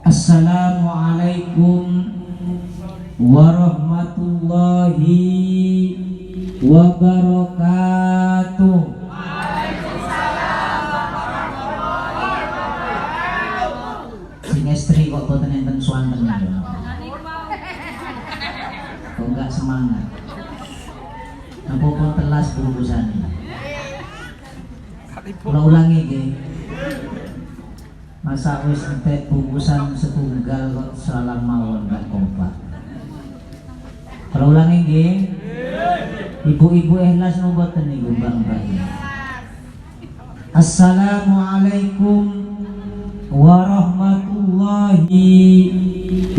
Assalamualaikum warahmatullahi wabarakatuh. Sing istri kok boten enten swanten ya. Kok enggak semangat. Apa-apa telas bungkusane. Kula ulangi nggih. Masa wis entek bungkusan setunggal kok salam mawon gak kompak. Kalau ulangi nggih. Ibu-ibu ikhlas mboten niku Mbak-mbak. Assalamualaikum warahmatullahi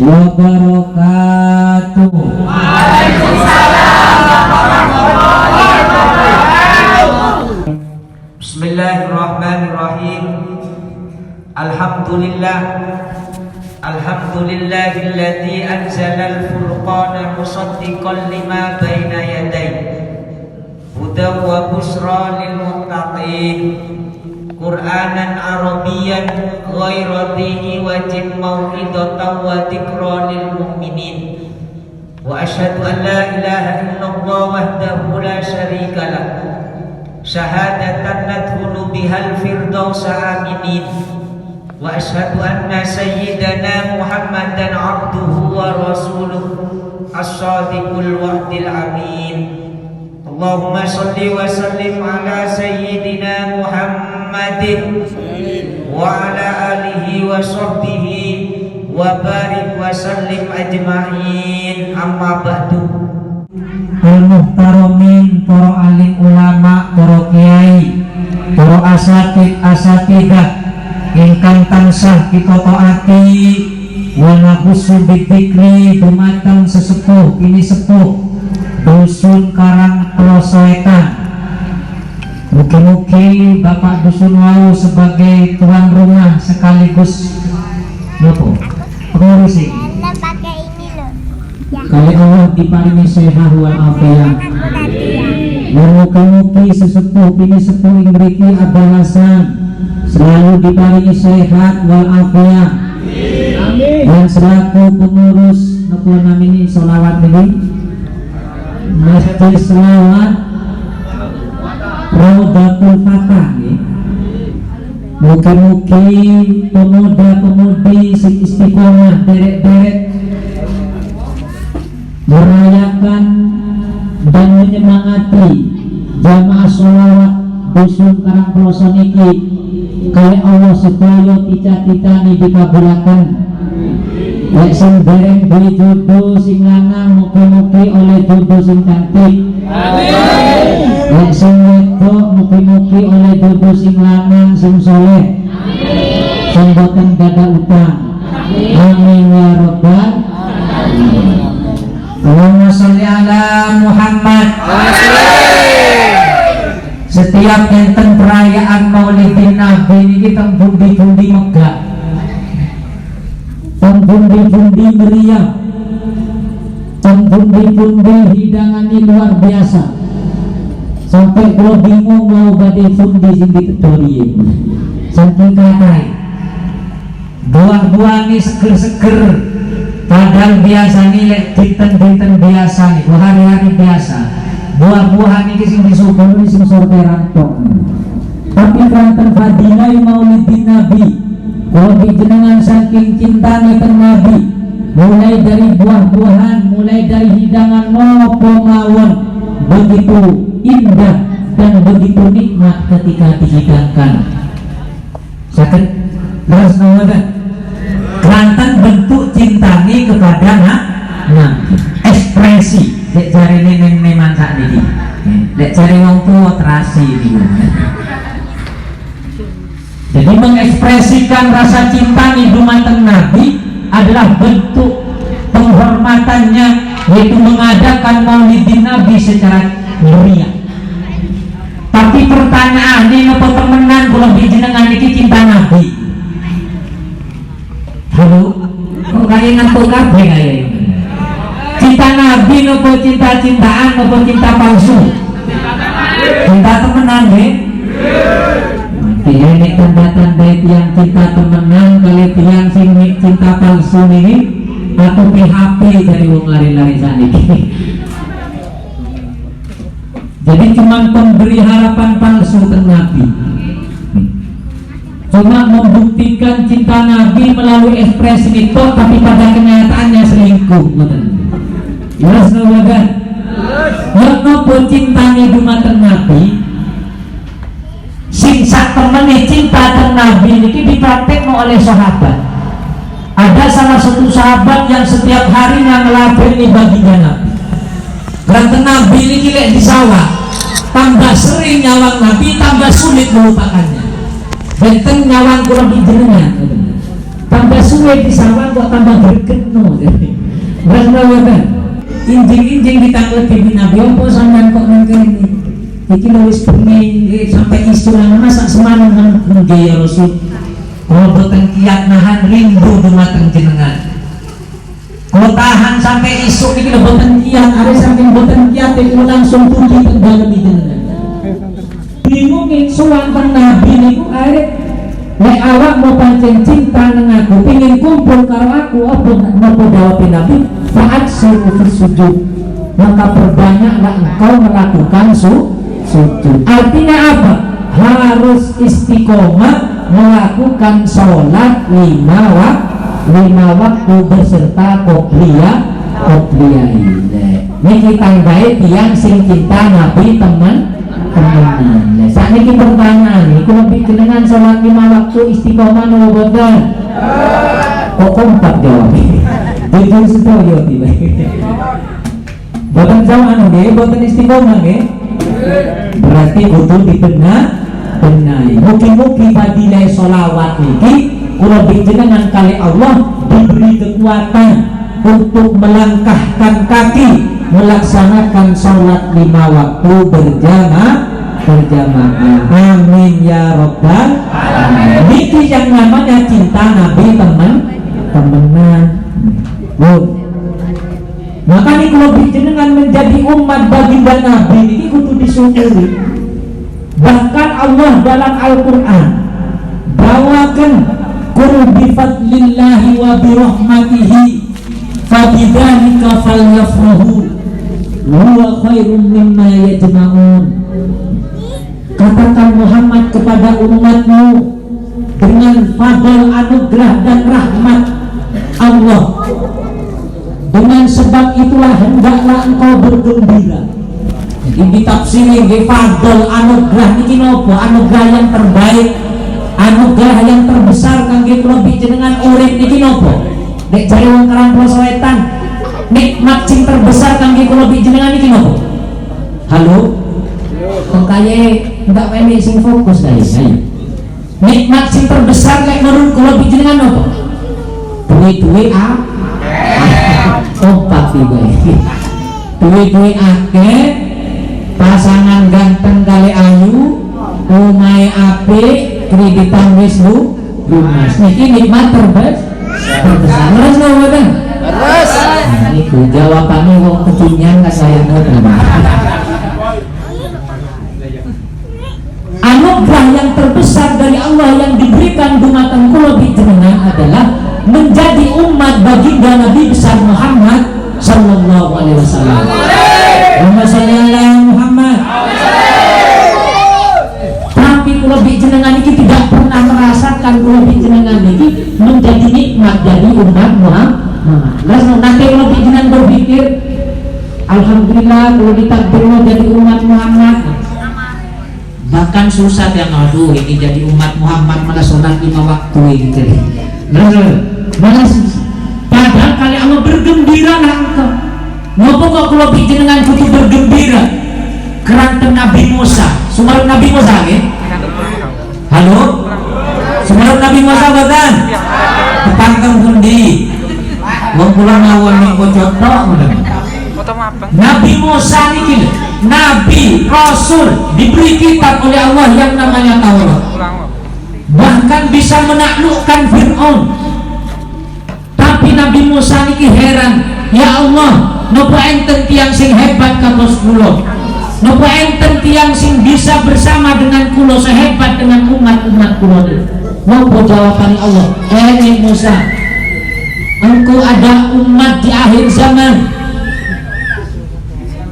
wabarakatuh. Waalaikumsalam warahmatullahi wabarakatuh. Bismillahirrahmanirrahim. Alhamdulillahilladzi anzalal furqana musaddiqan lima baina yadayhi hudan wa busyra lil muttaqin Qur'anan Arabiyyan ghaira dhi wajin mau'izatan wa dzikra lil mu'minin wa asyhadu an la ilaha illallah wahdahu la syarika lah syahadatan nadkhulu bihal firdausa aminin wa asyhadu anna sayyidana Muhammadan abduhu wa rasuluhu as-sadiqul wa'dil amin. Allahumma shalli wa sallim ala sayyidina Muhammadin wa ala alihi wa sahbihi wa barik wa sallim ajma'in. Amma ba'du. Al-muhtaramin, para alim ulama, para kiai, para asatidah ingkang tansah kita taati wa nahussu bidzikri dumateng sesepuh ini sepuh dusun Karang Plosoetan. Mugi-mugi Bapak dusun wau sebagai tuan rumah sekaligus nopo pengurus ini. Kalau Allah diparingi sehat wal afiat. Mugi-mugi sesepuh ini sepuh ing mriki abalasan selalu diparingi sehat wal afiat. Amin. Dan selaku pengurus napa namanya sholawat ini Masjid Selawat Raudatul Fatah nggih. Mugi-mugi pemuda-pemudi sing istiqomah derek-derek merayakan dan menyemangati jamaah sholawat dusun Karang Ploso niki kaya Allah sedaya cita-citane dikabulaken. Lek sing dereng duwe jodoh sing lanang mugi-mugi oleh jodoh sing cantik. Amin. Lek sing wedok mugi-mugi oleh jodoh sing lanang sing saleh. Amin. Sing boten gadah utang. Amin. Amin ya rabbal alamin. Allahumma sholli ala Muhammad. Setiap enten perayaan Maulidin Nabi ini kita bundi-bundi megah, bundi-bundi meriah, bundi-bundi hidangan ini luar biasa. Sampai kalau bingung mau badai bundi sing ditedori saking katai. Buah-buah ini seger-seger, padahal biasa nilai dinten-dinten biasa nih, hari-hari biasa. Buah-buahan ini sing disyukuri sing sorberan tok. Tapi kelantan fadilah Maulidin Nabi, kalau dijenengan saking cintanya ke Nabi, mulai dari buah-buahan, mulai dari hidangan nopo mawon, begitu indah dan begitu nikmat ketika dihidangkan. Sakit terus nawadah kelantan bentuk cintanya kepada Nabi, ekspresi. Lek cari neng mansak niki, lek cari wong tua terasi niku. Jadi mengekspresikan rasa cinta nih dumateng Nabi adalah bentuk penghormatannya, yaitu mengadakan Maulidin Nabi secara meriah. Tapi pertanyaan ini apa temenan kalau dijenengan niki cinta Nabi? Halo, kok kalian ngantuk kabeh kaya ini? Cinta Nabi nopo cinta-cintaan nopo cinta palsu? Cinta temenan nggih. Ini tanda-tanda yang cinta temenan kali tiang sing cinta palsu ini atau PHP dari wong lari-lari saniki. Jadi cuma pemberi harapan palsu tentang Nabi, cuma membuktikan cinta Nabi melalui ekspresi itu, tapi pada kenyataannya selingkuh. Jelas kan? Yang nopo cintanya dumateng Nabi, sing sak temene cinta teng Nabi ini dipraktekno oleh sahabat. Ada salah satu sahabat yang setiap harinya ngelabeni baginda Nabi. Berarti Nabi ini kilek di sawah, tambah sering nyawang Nabi, tambah sulit melupakannya. Benten nyawang kurang dijenengan, tambah sulit di sawah kok tambah berkeno. Berarti injing-injing ditangkap di Nabi, apa sampean kok mungkin ini? Iki wis bengi sampai istilah masak semalam nang ya Rasul. Kalau boten kiat nahan rindu dumateng jenengan. Kalau tahan sampai isuk iki lho boten kiat, are saking boten kiat iki langsung puji teng dalem jenengan. Bingung sowan teng Nabi niku arek nek awak mau pancen cinta nang aku, pengin kumpul karo aku, apa napa jawab Nabi? Saat suruh sujud, maka perbanyaklah engkau melakukan sujud. Artinya apa? Harus istiqomah melakukan sholat 5 waktu beserta qobliyah ini. Niki tanggae tiyang sing cinta Nabi teman-teman. Saat ini pertanyaan nih, kalau jenengan sholat 5 waktu istiqomah nopo boten? Kok kompak jawabnya? Jujur sedaya tiba. Boten zaman nggih, boten istiqomah nggih. Berarti kudu dibenahi. Mugi-mugi fadilah sholawat niki kula jenengan kali Allah diberi kekuatan untuk melangkahkan kaki melaksanakan sholat 5 waktu berjamaah. Amin ya robbal alamin. Niki yang namanya cinta Nabi teman-teman. Maka nih kalau jenengan menjadi umat baginda Nabi ini kudu disyukuri. Bahkan Allah dalam Al-Quran bawakan qul bi fadlillahi wa bi rahmatihi fabidzalika falyafrahu huwa khairum mimma yajma'un. Katakan Muhammad kepada umatmu dengan fadl anugerah dan rahmat Allah, dengan sebab itulah hendaklah engkau bergembira. Jadi ditafsiri di fadl anugerah niki napa? Anugerah yang terbaik, anugerah yang terbesar kangge kula jenengan urip niki napa? Nek jare wong Karangposo Wetan, nikmat sing terbesar kangge kula jenengan niki napa? Halo? Kok kaya ndak pendek sing fokus guys. Ayo. Nikmat sing terbesar nek menurut kula jenengan napa? Duit-duit opat tiba. Duit-duit akeh, pasangan ganteng kali ayu, omahe apik, kreditan wis lunas. Niki nikmat terbesar. Terus napa kan? Terus. Niku jawabane kok ketinyan ka saya ngoten. Anugerah yang terbesar dari Allah yang diberikan dumateng kula jenengan adalah menjadi umat baginda Nabi besar Muhammad sallallahu alaihi wasallam. Muhammad. Tapi kula jenengan iki tidak pernah merasakan kula jenengan iki menjadi nikmat dari umat Muhammad. Lalu nanti kula jenengan berpikir, alhamdulillah kula ditakdirkan jadi umat Muhammad. Bahkan susah yang aduh ini jadi umat Muhammad malah sholat 5 waktu ini jadi malah susah. Padahal kali Allah bergembira lah engkau. Ngopo kok kalau jenengan kudu bergembira kerana Nabi Musa, sumarun Nabi Musa halo? Sumarun Nabi Musa bukan? Ketangkeng pundi wong kula mawon ning contoh Nabi Musa niki, Nabi Rasul diberi kitab oleh Allah yang namanya Taurat, bahkan bisa menaklukkan Fir'aun. Tapi Nabi Musa niki heran, ya Allah, napa enten tiang sing hebat kados kula, napa enten tiang sing bisa bersama dengan kula sehebat dengan umat-umat kula. Napa jawaban Allah? Musa, engkau ada umat di akhir zaman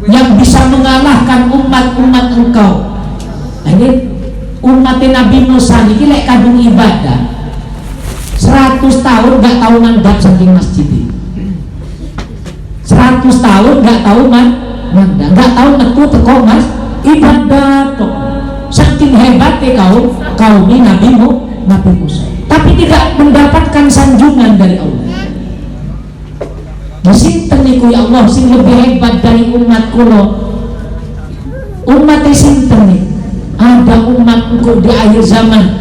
yang bisa mengalahkan umat-umat engkau. Ini umat Nabi Musa ini lek kadung ibadah 100 tahun gak tahu mandap saking masjid ini. 100 tahun gak tahu mandap, gak tahu metu teko mas ibadah tok. Saking hebatnya kaum ini Nabi Musa, tapi tidak mendapatkan sanjungan dari Allah. Disinten niku ya Allah sing lebih hebat dari umat kulo. Umat sinten nih? Ada umatku di akhir zaman,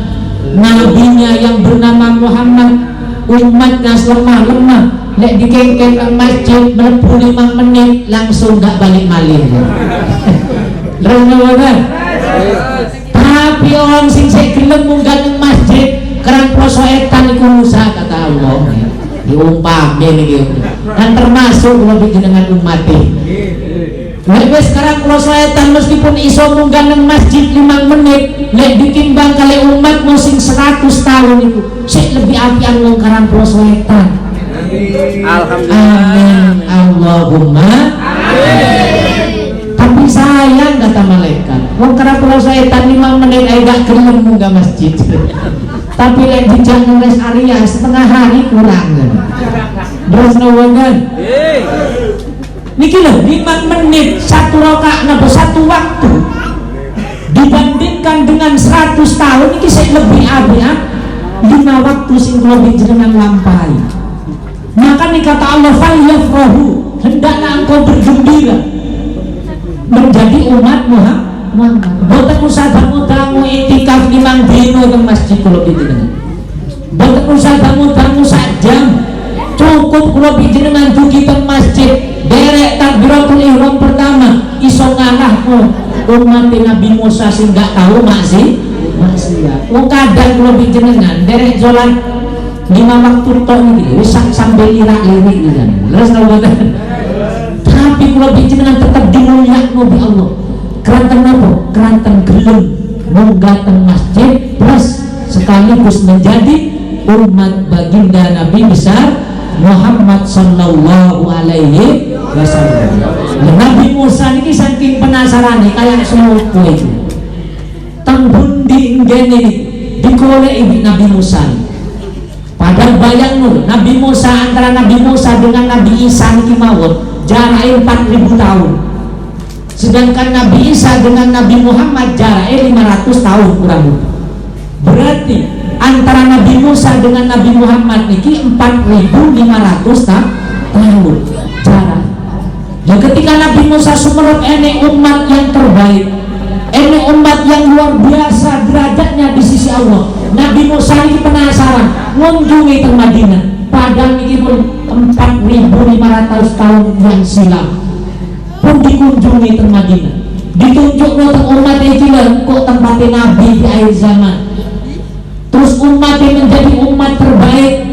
nabinya yang bernama Muhammad, umatnya lemah-lemah, lek dikengkeng ke masjid melebu 5 menit langsung gak balik malih. Renungan. Tapi orang sing saya gelem munggah nang masjid keran poso etan iku Musa kata Allah. Diumpami niki. Dan termasuk lebih jenengan umat Lek sekarang kalau etan meskipun iso munggah nang masjid 5 menit, lek ditimbang kali umat sing 100 tahun itu, sik lebih apian wong karan poso etan. Alhamdulillah. Amin. Allahumma amin. Tapi sayang kata malaikat, wong karan poso etan 5 menit ae gak gelem munggah masjid. Tapi lek dijak nulis Arya setengah hari kurang. Terus nawangan. Niki loh 5 menit 1 rakaat napa 1 waktu dibandingkan dengan 100 tahun niki saya lebih abian 5 waktu sing kula jenengan lampahi. Maka nih kata Allah falyafrahu, hendaklah engkau bergembira menjadi umat Muhammad. Boten usah damu itikaf 5 dino teng masjid kula jenengan. Boten usah damu sak jam. Cukup kula jenengan dugi teng masjid derek takbiratul ihram pertama iso ngalahno umat Nabi Musa sing gak tahu maksiat. Wong kadang kula jenengan derek salat 5 waktu tok iki wis sambil lirak-lirik iki. Terus tapi kula jenengan tetap dimulyakno bi Allah. Keranten napa? Keranten gelem munggah teng masjid plus sekaligus menjadi umat baginda Nabi besar Muhammad sallallahu alaihi wasallam. Nabi Musa ini saking penasaran nih kayak selopo itu. Tanggundi ngene digolek ibu Nabi Musa. Padahal bayang nur Nabi Musa antara Nabi Musa dengan Nabi Isa niki mawon jaraknya 4000 tahun. Sedangkan Nabi Isa dengan Nabi Muhammad jaraknya 500 tahun kurang lebih. Berarti antara Nabi Musa dengan Nabi Muhammad niki 4500 tahun jarak. Dan ketika Nabi Musa sumerep ene umat yang terbaik, ene umat yang luar biasa derajatnya di sisi Allah. Nabi Musa ini penasaran ngunjungi ke Madinah. Padahal niki pun 4500 tahun yang silam pun dikunjungi ke Madinah. Ditunjuk ke umat iki kok tempatnya Nabi di akhir zaman. Terus umat yang menjadi umat terbaik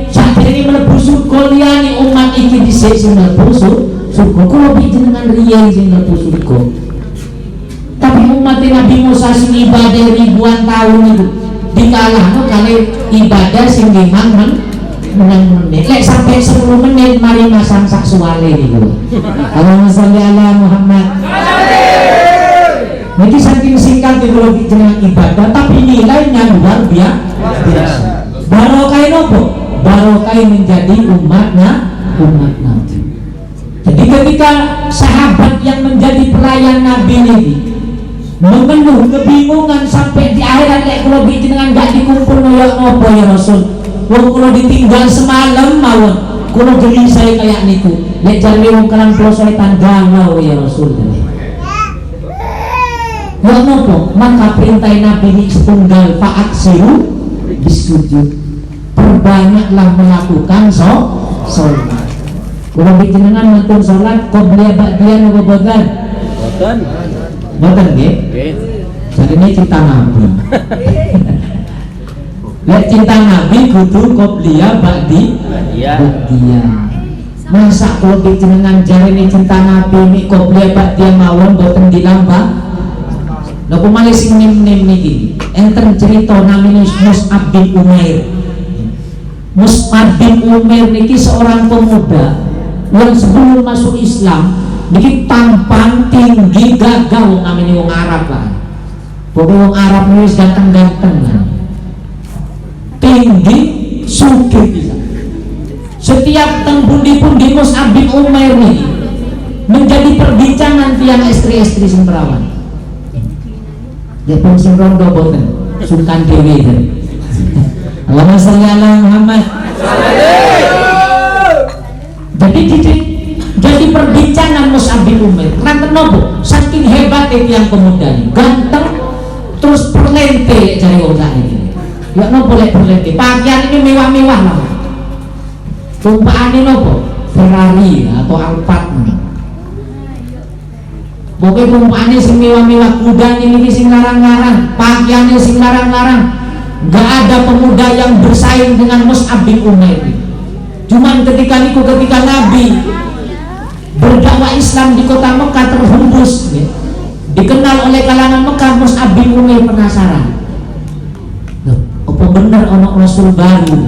saat ini melebu surga liyane umat ini dhisik sing mlebu surga kula jenengan riyen sing mlebu surga. Tapi umat Nabi Musa sing ibadah ribuan tahun itu dikalahno kali ibadah sing 5 menit. Lek sampai 10 menit mari masang sak suwale niku. Allahumma sholli ala Muhammad. Jadi saking singkat teknologi jenengan ibadah, tapi nilainya luar biasa. Barokah nopo? Barokah menjadi umat Nabi. Jadi ketika sahabat yang menjadi pelayan Nabi ini mengeluh kebingungan sampai di akhirat lek kula jenengan gak dikumpul ya apa ya Rasul. Wong kula ditinggal semalam mawon. Kula gelisah kayak niku. Lek jare wong kelan poso tanggal ya Rasul. Ya nopo, maka perintah Nabi ini setunggal fa'aksiru disujud. Perbanyaklah melakukan sholat. Kalau jenengan nonton sholat, qobliyah ba'diyah apa boten? Boten nggih? Jadi ini cinta Nabi. Lek cinta Nabi kudu qobliyah ba'diyah. Masa kalau jenengan jare ini cinta Nabi ini qobliyah ba'diyah mawon boten dilambah. Lha kok malih sing nim niki enten cerita namine Mus'ab bin Umair. Mus'ab bin Umair niki seorang pemuda yang sebelum masuk Islam niki tampan, tinggi, gagah, wong namanya wong Arab lah. Pokoknya wong Arab ini ganteng-ganteng lah. Tinggi, sugih bisa. Setiap tempundi pun di Mus'ab bin Umair niki menjadi perbincangan tiang istri-istri sing perawan. Ya pun sing rondo boten, sultan dewi kan. Allahumma sholli ala Muhammad. Jadi perbincangan Mus'ab bin Umair. Karena nopo, saking hebat yang pemuda ini, ganteng, terus perlente cari orang ini. Ya nopo boleh perlente. Pakaian ini mewah-mewah lah. Tumpaan ini nopo, Ferrari atau Alphard. Pokoknya tumpaannya sing mewah-mewah, kuda ini sing larang-larang, pakaiannya sing larang-larang. Gak ada pemuda yang bersaing dengan Mus'ab bin Umair. Cuman ketika Nabi berdakwah Islam di kota Mekah terhembus, ya, dikenal oleh kalangan Mekah, Mus'ab bin Umair penasaran. Loh, apa bener ono Rasul baru?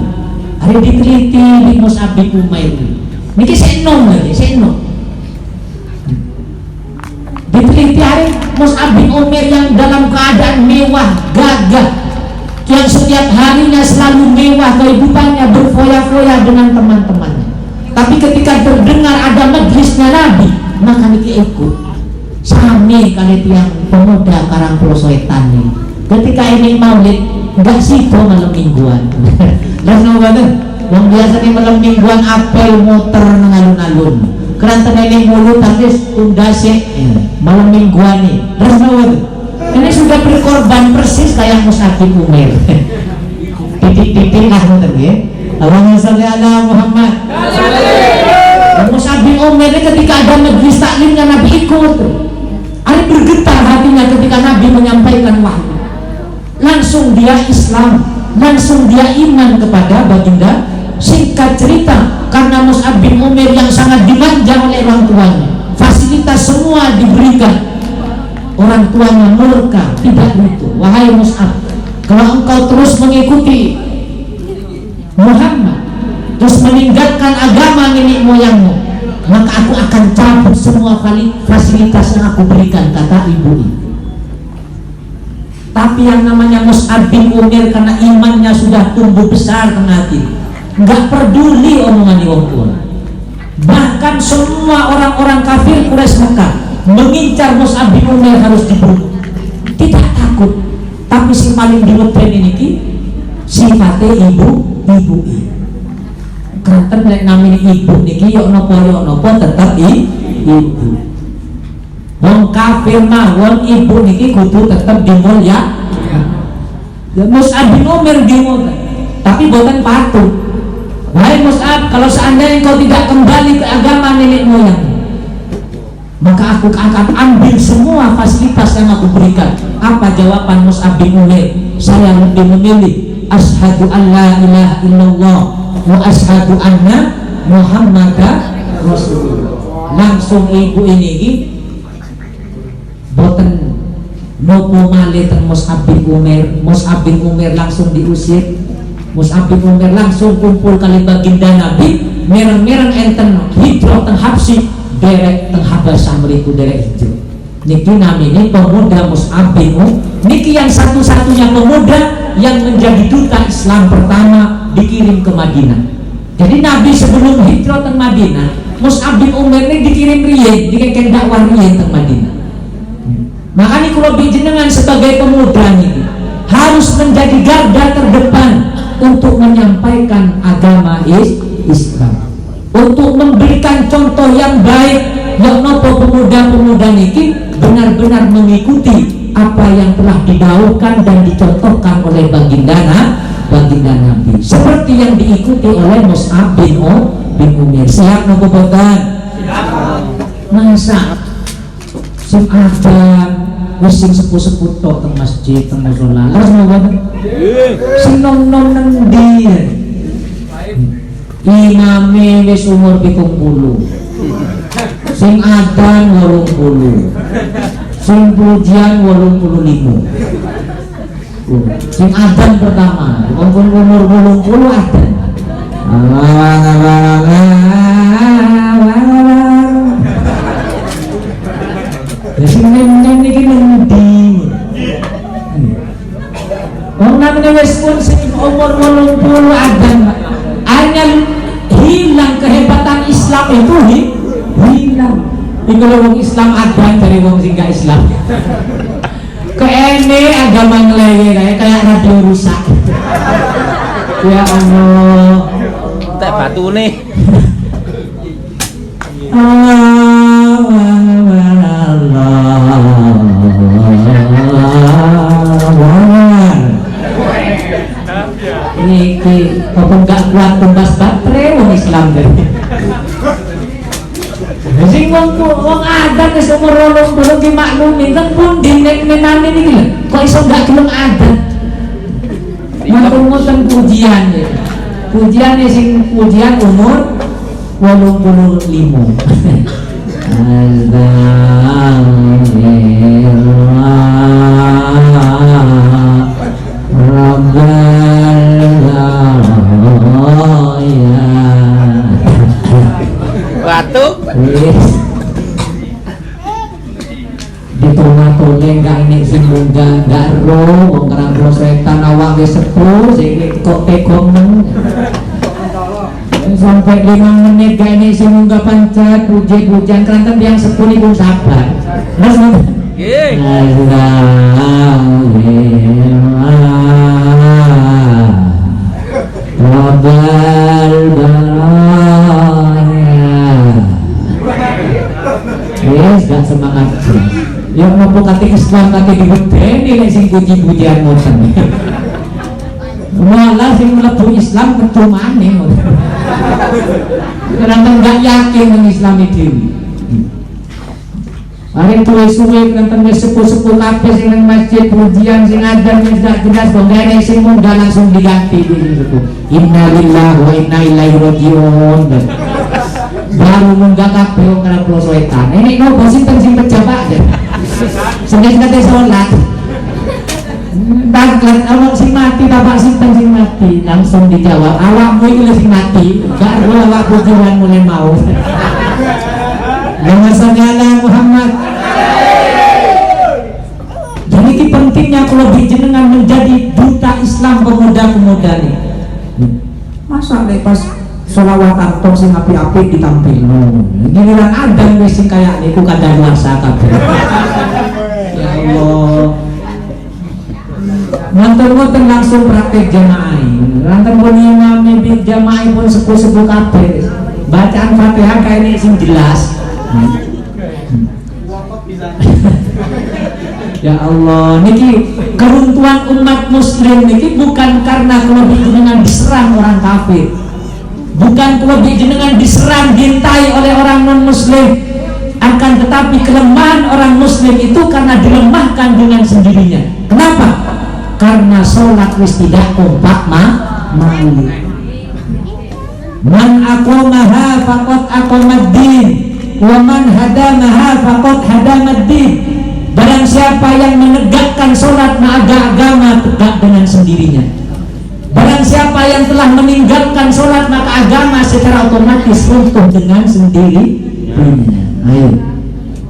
Hari diteliti di Mus'ab bin Umair. Niki senom lagi, senom. Diteliti hari Mus'ab bin Umair yang dalam keadaan mewah, gagah, yang setiap harinya selalu mewah kehidupannya, berfoya-foya dengan teman-temannya. Tapi ketika terdengar ada majlisnya Nabi, maka niki ikut. Sami kali tiang pemuda Karang Pulau Soetan ini. Ketika ini maulid, enggak situ malam mingguan. Dan banget, yang biasanya malam mingguan apel muter ngalun-alun. Kerana ini mulut tapi tundase malam mingguan nih. Dan banget. Ini sudah berkorban persis kayak Mus'ab bin Umair. Titik-titik lah betul ya. Allahumma sholli ala Muhammad. Mus'ab bin Umair ketika ada majlis taklimnya Nabi ikut. Ari bergetar hatinya ketika Nabi menyampaikan wahyu. Langsung dia Islam, langsung dia iman kepada baginda. Singkat cerita, karena Mus'ab bin Umair yang sangat dimanja oleh orang tuanya, fasilitas semua diberikan. Orang tuanya murka, tidak itu. Wahai Mus'ab, kalau engkau terus mengikuti Muhammad, terus meninggalkan agama nenek moyangmu, maka aku akan cabut semua fasilitas yang aku berikan, kata ibu ini. Tapi yang namanya Mus'ab bin Umair karena imannya sudah tumbuh besar tengah hati, nggak peduli omongan orang tua. Bahkan semua orang-orang kafir Quraisy Mekah mengincar Mus'ab bin Umair harus dibunuh, tidak takut. Tapi si paling diweden ini sifatnya ibu karena nek namanya ibu niki yok nopo tetap ibu. Wong kafir mah wong ibu niki kudu tetap dimulya. Mus'ab bin Umair dimulya, tapi bukan patuh. Wahai Mus'ab, kalau seandainya engkau tidak kembali ke agama nenek moyang, maka aku akan ambil semua fasilitas yang aku berikan. Apa jawaban Mus'ab bin Umair? Saya lebih memilih asyhadu an la ilaha illallah wa asyhadu anna Muhammadar Rasulullah. Langsung ibu ini boten nopo malih ten Mus'ab bin Umair. Mus'ab bin Umair langsung diusir. Mus'ab bin Umair langsung kumpul kali baginda Nabi, mereng-mereng enten hijrah teng Habsyi, derek teng Habasyah mriku derek hijrah. Niki namanya pemuda Mus'ab bin Umair. Niki yang satu-satunya pemuda yang menjadi duta Islam pertama dikirim ke Madinah. Jadi Nabi sebelum hijrah teng Madinah, Mus'ab bin Umair ini dikirim riyen, dikeken dakwah riyen teng Madinah. Makanya kalau jenengan sebagai pemuda ini harus menjadi garda terdepan untuk menyampaikan agama Islam, untuk memberikan contoh yang baik. Yang nopo pemuda-pemuda niki benar-benar mengikuti apa yang telah didahulukan dan dicontohkan oleh baginda Nabi, seperti yang diikuti oleh Mus'ab bin Umair. Siap nopo boten? Masa sing adan wis sing sepuh-sepuh tok teng masjid teng musala terus nopo sing nom-nom nang ndi imame wis umur 70, sing adan 80, sing pujian 85. Sing adan pertama umur 80 adan, Sing iki nendi. Wong namanya wis pun sing umur 80 adan hanya hilang kehebatan Islam itu hilang. Iku wong Islam adan dari wong sing gak Islam. Keene agama ngelege kayak radio rusak. Ya Allah. Tak batune. Niki apa enggak kuat tumbas baterai wong Islam dari. Sing wong adat wis umur 80 ki maklumi teng pundi nek menane niki lho. Kok iso enggak gelem adat? Ngoten pujian ya. Pujian sing pujian umur 85. Batuk. Ditolak-tolak gak ini sing munggah gak roh wong kerang setan awak wis sepuh sing kok tekomen sampai 5 menit gak ini sing munggah pancet puji-pujian keranten yang sepuh niku sabar. Terus Nggih. Yes, gak semangat. Yang mau kate Islam kate diwedeni nek sing puji-pujian ngoten. Malah sing mlebu Islam percumane ngoten. Karena enggak yakin dengan Islam itu. Paling tuwe-suwe kanten wis sepuh-sepuh kabeh sing nang masjid pujian sing adzan wis gak jelas bongene sing munggah langsung diganti gitu. Innalillahi wa inna ilaihi rajiun. Baru munggah kabeh wong karo kloso etan. Nek nopo sinten sing pejabat ya. Sing kate salat. Bangkat awak sing mati bapak sinten sing mati langsung dijawab awakmu iki sing mati gak ro awak pujian mulai mau. Allahumma sholli ala Muhammad. Jadi ini pentingnya kalau jenengan menjadi duta Islam pemuda-pemuda ini. Masa pas sholawatan tok sing api-api ditampilno. Giliran ada wis sing kaya niku kadaluarsa kabeh. Ya Allah. Nonton-nonton langsung praktek jamaah. Nonton pun imam mimpin jamaah pun sepuh-sepuh kabeh. Bacaan Fatihah kayak ini sing jelas. Ya Allah, niki keruntuhan umat muslim niki bukan karena kalau jenengan diserang orang kafir, bukan kalau jenengan diserang dintai oleh orang non muslim, akan tetapi kelemahan orang muslim itu karena dilemahkan dengan sendirinya. Kenapa? Karena sholat wis tidak kompak mau. Man aqamaha faqad aqamad-din wa man hadamaha faqad hadamad-din. Barang siapa yang menegakkan sholat maka agama tegak dengan sendirinya. Barang siapa yang telah meninggalkan sholat maka agama secara otomatis runtuh dengan sendirinya. Ayo,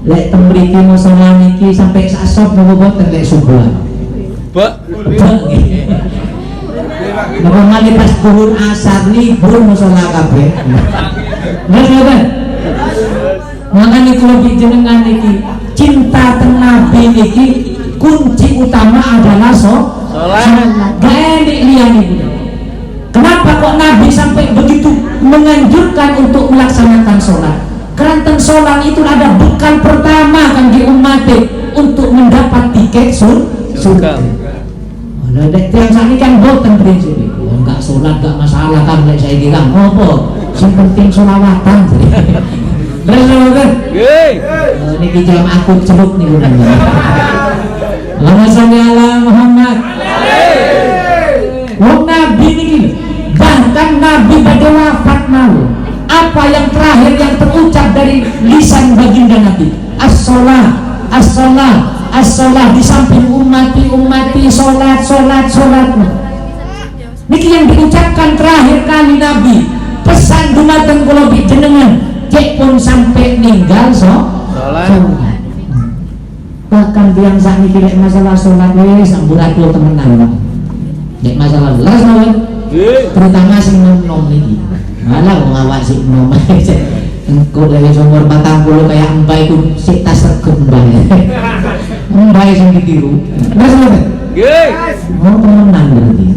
lek tembriki musola niki sampai sasop boboten lek subuh. Pak. Napa malih pas zuhur asar libur musola kabeh. Wes ngoten. Makane kula jenengan niki cinta teng Nabi niki kunci utama adalah sholat. Gak enak liyane. Kenapa kok Nabi sampai begitu menganjurkan untuk melaksanakan sholat? Karena sholat itu ada bekal pertama kan di umat untuk mendapat tiket surga. Nah, yang saat ini kan boten prinsip itu. Enggak sholat enggak masalah kan saya bilang apa? Yang penting sholawatan. Ini jam aku celuk nih udah. Allahumma sholli ala Muhammad. Wong Nabi ini bahkan Nabi pada wafat mau. Apa yang terakhir yang terucap dari lisan baginda Nabi? As-sholah, as-sholah, as-sholah. Di samping ummati sholat. Niki yang diucapkan terakhir kali Nabi pesan dumateng kula jenengan cek pun sampai ninggal Sholat. Bahkan tiang sakniki nek masalah sholat wis amburadul temenan Pak. Nek masalah leres mawon. Terutama sing nom-nom niki. Malah wong awak sing nom. Engko lek umur 40 kaya mbah iku sik tas regem mbah. Mbah sing ditiru. Leres mawon. Nggih. Mau temenan berarti.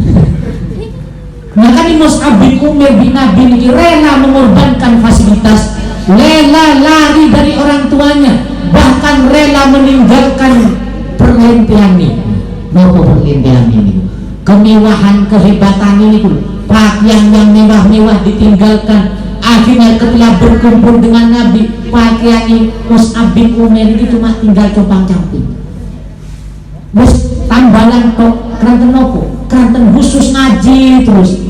Maka di Mus'ab bin Umair bin Nabi ini rela mengorbankan fasilitas, rela lari dari orang tuanya, bahkan rela meninggalkan perlimpian ini. Nopo perlimpian ini? Kemewahan, kehebatan ini pun, pakaian yang mewah-mewah ditinggalkan. Akhirnya ketika berkumpul dengan Nabi, pakaian ini Mus'ab bin Umair ini cuma tinggal copang camping. Bos tambalan kok keranten nopo? Keranten khusus ngaji terus.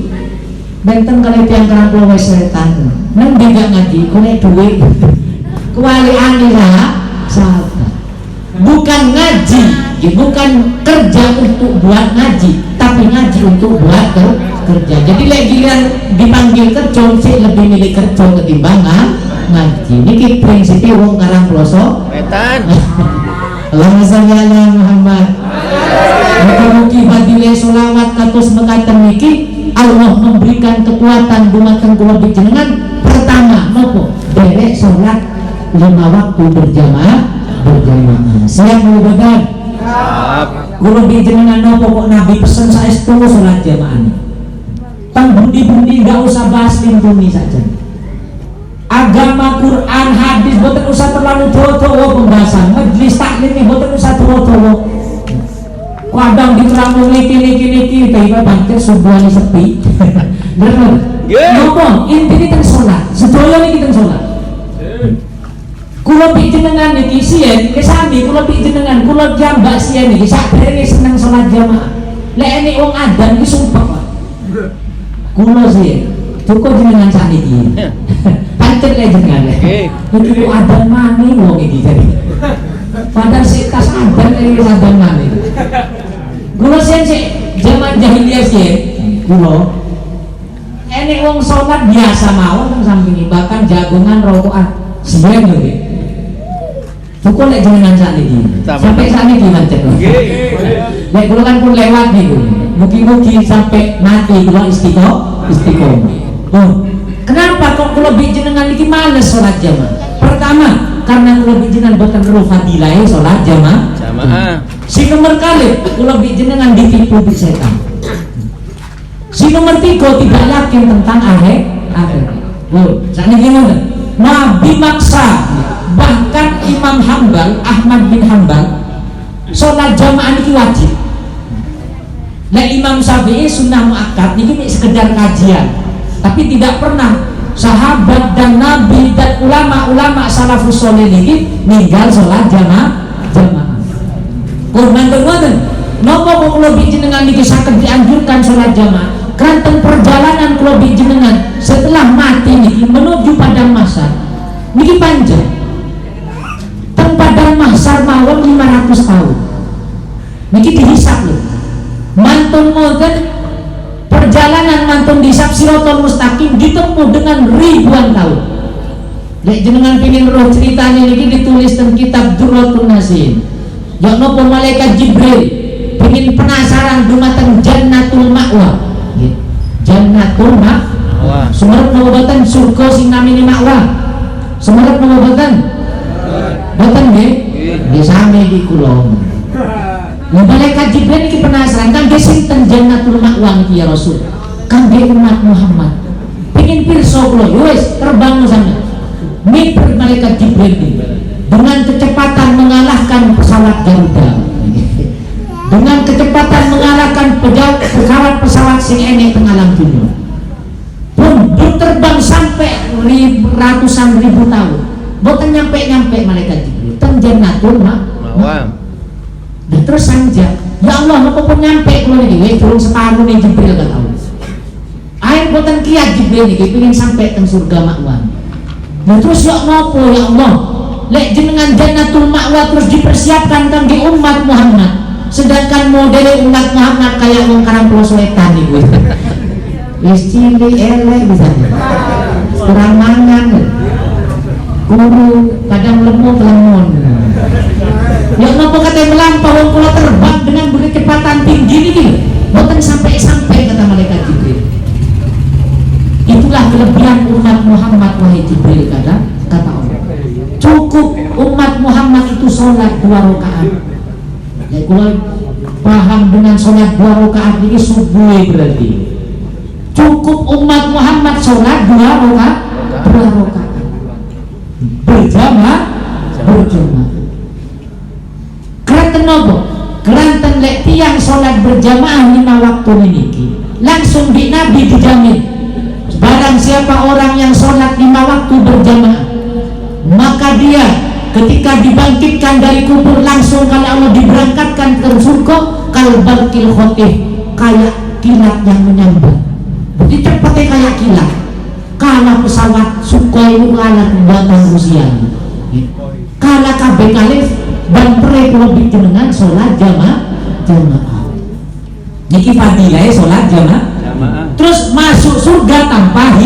Benten kali tiang kerang pulau setan, neng tidak ngaji, kone duit, kuali anila, sahabat. Bukan ngaji, ya bukan kerja untuk buat ngaji, tapi ngaji untuk buat kerja. Jadi lagi dipanggil kerja, sih lebih milih kerja ketimbang ngaji. Ini prinsipnya wong karang pulau Setan. Allahumma sholli ala Muhammad. Mugi-mugi badile sholawat kados mekaten niki Allah memberikan kekuatan dumateng kula jenengan. Pertama nopo? Derek salat 5 waktu berjamaah. Siap mudah-mudahan. Siap. Kula jenengan nopo kok Nabi pesen saestu salat jamaah. Tang bundi-bundi enggak usah bahas lintuni saja. Agama, Quran, hadis boten usah terlalu dawa-dawa pembahasan. Majelis taklim ini boten usah dawa-dawa. Kadang diterang niki tiba bangkit subuhane sepi. Bener. Napa? Intine teng salat. Sedaya niki teng salat. Kula jenengan niki sien, kesami kula jenengan kula jambak sien niki sakderenge seneng salat jamaah. Lek enek wong adzan iki sumpah, Pak. Kula sih cukup jenengan sakniki. Pancet lek jenengan. Niki kok adzan maneh wong iki jadi. Padahal sik tas adzan iki adzan maneh. Kula sih zaman jahiliyah sih, kula enek wong sholat biasa mawon samping bahkan jagongan rokokan siang lho. Cukup lek jenengan sakniki. Sampai sakniki macet. Lek kula kan pun lewat niku. Mugi-mugi sampai mati kula istiqomah. Oh, kenapa kok kula jenengan iki males sholat jamaah? Pertama, karena kula jenengan boten weruh fadilah sholat jamaah. Si nomor kali kula jenengan ditipu di setan. Si nomor 3 tidak yakin tentang akhir. Loh, sakniki ngoten. Nabi maksa, bahkan Imam Hambal, Ahmad bin Hambal, sholat jamaah niki wajib. Lah Imam Syafi'i sunnah muakkad niki sekedar kajian, tapi tidak pernah sahabat dan nabi dan ulama-ulama salafus sholih niki ninggal sholat jamaah. Kurang terwaten, nopo kula jenengan niki saged dianjurkan sholat jamaah. Kanten perjalanan kula jenengan setelah mati niki menuju padang mahsyar niki panjang. Teng padang mahsyar mawon 500 tahun. Niki dihisab lho. Mantun ngoten perjalanan mantun dihisab Siratal Mustaqim ditempuh dengan ribuan tahun. Lek jenengan pengin roh ceritanya niki ditulis teng kitab Durratun Nasin. Ya nopo malaikat Jibril pengen penasaran dumateng Jannatul Ma'wa. Jannatul Ma'wa. Sumerep nopo surga sing namine Ma'wa. Sumerep nopo boten? Boten nggih. Nggih sami iki kula. Malaikat Jibril iki penasaran kangge sinten Jannatul Ma'wa niki ya Rasul? Kangge umat Muhammad. Pengen pirsa kula, wis terbang sana. Mimpi malaikat Jibril iki dengan kecepatan mengalahkan pesawat Garuda, dengan kecepatan mengalahkan pesawat sing enek teng alam dunia, pun terbang sampai ratusan ribu tahun, boten nyampe malaikat Jibril teng Jannatul Ma'wa. Dan terus sanja, ya Allah napa pun nyampe kula niki wis durung separuh ning Jibril gak tau. Air boten kiat Jibril niki pengin sampai teng surga Ma'wa. Dan terus ya napa ya Allah? Lek jenengan Jannatul Ma'wa terus dipersiapkan kangge umat Muhammad, sedangkan model umat Muhammad kayak wong karang pulau Wetan niku. wis cilik elek bisa kurang mangan guru kadang lemot ya ngapa kata melampau wong kula terbang dengan kecepatan tinggi ini boten sampai kata malaikat Jibril. Itulah kelebihan umat Muhammad wahai Jibril kata Allah. Cukup umat Muhammad itu sholat 2 rakaat. Ya kula paham dengan sholat 2 rakaat ini subuh berarti. Cukup umat Muhammad sholat 2 rakaat berjamaah. Keranten nopo? Keranten lek tiang sholat berjamaah 5 waktu niki langsung di Nabi dijamin barang siapa orang yang sholat 5 waktu berjamaah maka dia ketika dibangkitkan dari kubur langsung kalau Allah diberangkatkan ke surga kalbarkil khotih kayak kilat yang menyambar. Jadi cepatnya kayak kilat kalah pesawat Sukhoi kalah buatan Rusia kalah kabeh kalih dan lebih dengan sholat jamaah. Niki fadilah sholat jamaah. Terus masuk surga tanpa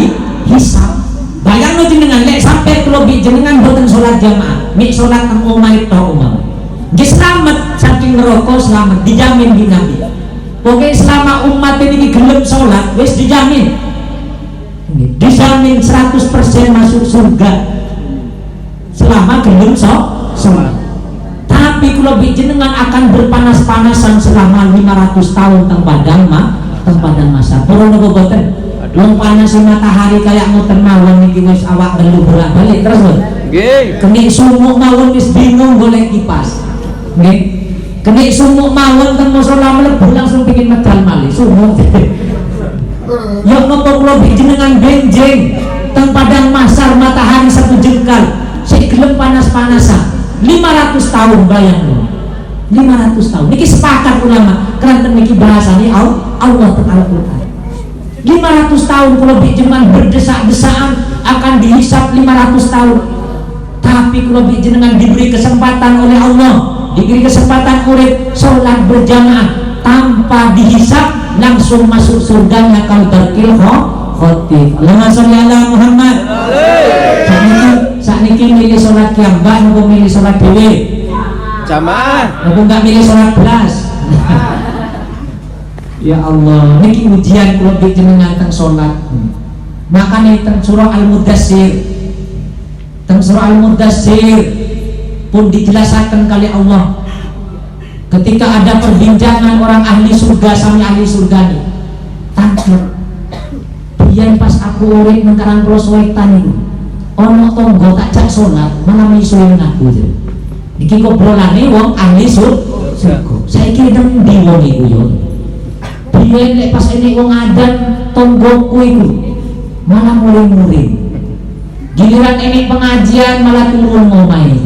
hisab. Bayang lo jenengan lek sampai lebih jenengan boten sholat jamaah, mik sholat nang omah itu umam. Nggih selamat saking neraka selamat dijamin di Nabi. Pokoknya selama umat ini gelem sholat wis dijamin. Dijamin 100% masuk surga selama gelem sholat. Tapi kalau jenengan akan berpanas-panasan selama 500 tahun teng padang masa. Purun nopo boten? Wong panas matahari kayak ngoten mawon niki wis awak belu bolak-balik terus lho. Nggih. Kenik sumuk mawon wis bingung golek kipas. Nggih. Kenik sumuk mawon teng musala mlebu langsung pengin medal malih sumuk. Ya nopo kula jenengan benjing teng padang masar matahari 1 jengkal. Sik gelem panas-panasan. 500 tahun bayang lo 500 tahun niki sepakat ulama karena niki bahasanya Allah teng Al-Quran 500 tahun kalau jenengan berdesak-desaan akan dihisap 500 tahun tapi kalau jenengan diberi kesempatan oleh Allah diberi kesempatan urip sholat berjamaah tanpa dihisap langsung masuk surganya kalau terkil khotif. Allahumma sholli ala Muhammad. Saat ini milih sholat kiambak, aku milih sholat dewe jamaah, aku nggak milih sholat belas. Ya Allah, ini ujian kalau jenengan teng sholat. Makanya teng surah Al-Mudassir pun dijelaskan kali Allah ketika ada perbincangan orang ahli surga sama ahli surga nih tangkep biar pas aku urip nengkarang pulau Sowetan itu ono tonggo tak jak sholat malah misuin aku aja niki kobrolane wong ahli surga saya kira di wong iku yo biar lek pas ini wong adan tonggoku itu malah mulai giliran ini pengajian malah turun ngomai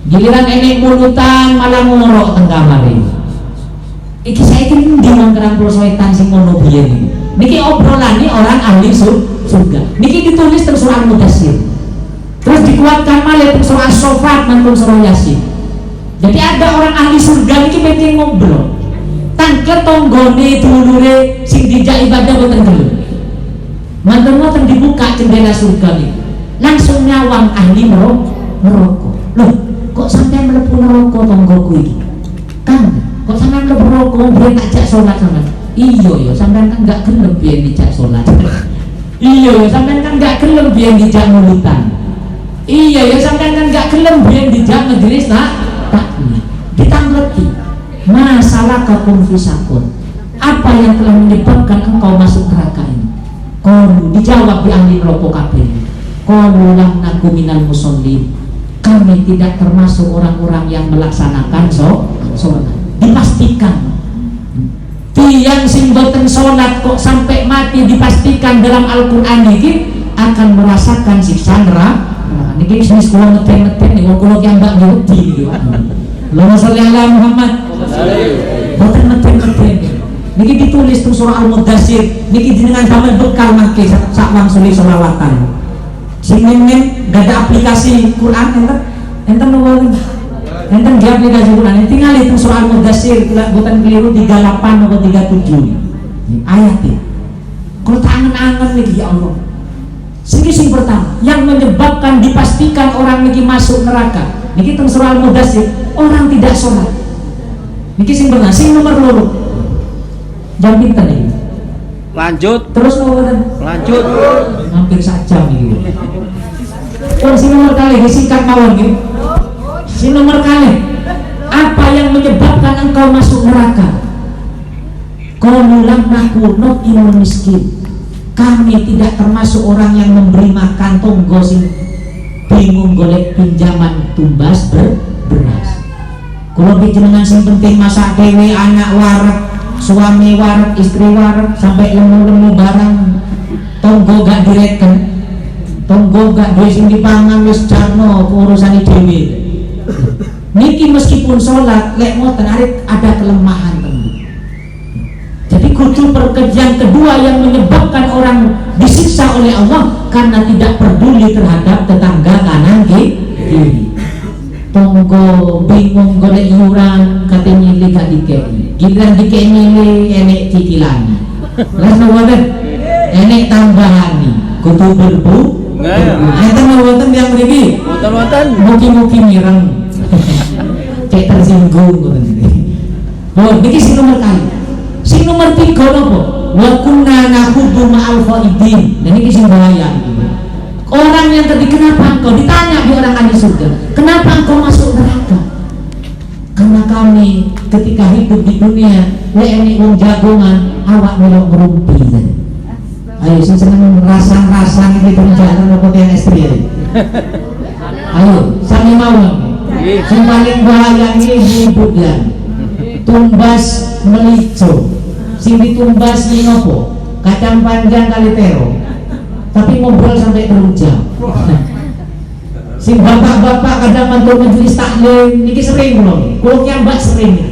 giliran ini mulutan malah ngorok teng kamar iki saya kira di wong kerang pulau Sowetan sing ngono biyen niki obrolane orang ahli surga niki ditulis teng surah Al-Mudassir terus dikuatkan malah teng surah As-Saffat dan surah Yasin. Jadi ada orang ahli surga niki penting ngobrol tangke tonggone dulure sing dijak ibadah boten gelem manten-manten dibuka jendela surga niki langsung nyawang ahli neraka. Loh kok sampai mlebu neraka tonggoku iki kan kok sampai mlebu neraka wong tak jak salat sampean. Iya ya sampean kan gak gelem biyen dijak salat. Iya ya sampean kan gak gelem biyen dijak mulutan. Iya ya sampean kan gak gelem biyen dijak majelis taklim. Ditangleti masalah kapun fisakun. Apa yang telah menyebabkan engkau masuk neraka ini? Qalu dijawab di ahli neraka kabeh. Qalu lam naku minal musallin. Kami tidak termasuk orang-orang yang melaksanakan sholat. Dipastikan tiang sing boten sholat kok sampai mati dipastikan dalam Al-Quran ini akan merasakan siksa neraka. Niki bisnis kula ngeten-ngeten nih kula yang mbak ngerti gitu. Allahumma sholli ala Muhammad. Boten ngeten-ngeten. Niki ditulis teng surah Al-Mudassir niki jenengan sampean bekal make sak wangsuli selawatan. Sing men gak ada aplikasi Quran enten nuwun. Enten dia aplikasi Quran tinggal itu surah Al-Mudassir bukan keliru 38 atau 37 ayat ini Kalau tak angen-angen nih ya Allah. Sing pertama yang menyebabkan dipastikan orang niki masuk neraka. Niki teng surah Al-Mudatsir, orang tidak sholat. Niki sing benar, sing nomor loro. Jam pinten iki? Lanjut. Terus ngoten. Lanjut. Hampir sak jam iki. Kon sing nomor kali singkat mawon nggih. Sing nomor kali. Apa yang menyebabkan engkau masuk neraka? Qalu lam naku nut'imul miskin. Kami tidak termasuk orang yang memberi makan tonggo sing bingung golek pinjaman tumbas beras. Kalau jenengan sing penting masak dewe, anak warak, suami warak, istri warak, sampai lemu-lemu barang tonggo gak direken, tonggo gak duwe sing dipangan wis jarno urusane dhewe. Niki meskipun sholat lek ngoten ada kelemahan tentu. Jadi kudu pekerjaan kedua yang menyebabkan orang disiksa oleh Allah karena tidak peduli terhadap tetangga kanan kiri. Tonggo bingung golek iuran katanya nyili gak dikei. Giliran dikei nyili enek cicilan. Terus ngoten enek tambahani kudu berbu. Enten ngoten yang mriki. Wonten. Mugi-mugi mireng. Cek tersinggung ngoten iki. Oh, niki sing nomor kali. Sing nomor 3 nopo? Wa kunna nakhudhu ma'al khaidin. Dan ini sing bahaya. Orang yang tadi kenapa engkau ditanya di orang ahli surga, kenapa engkau masuk neraka? Karena kami ketika hidup di dunia, lek enek wong jagongan, awak melok ngerumpi. Ayo sing seneng rasang-rasang iki tunjakan opo ten estri. Ayo, sami mawon. Sing paling bahaya iki hidup ya. Tumbas melico, sing ditumbas ini nopo kacang panjang kali tero, tapi ngobrol sampai berjam. Sing bapak-bapak kadang mantul majelis taklim, niki sering kulo kiambak sering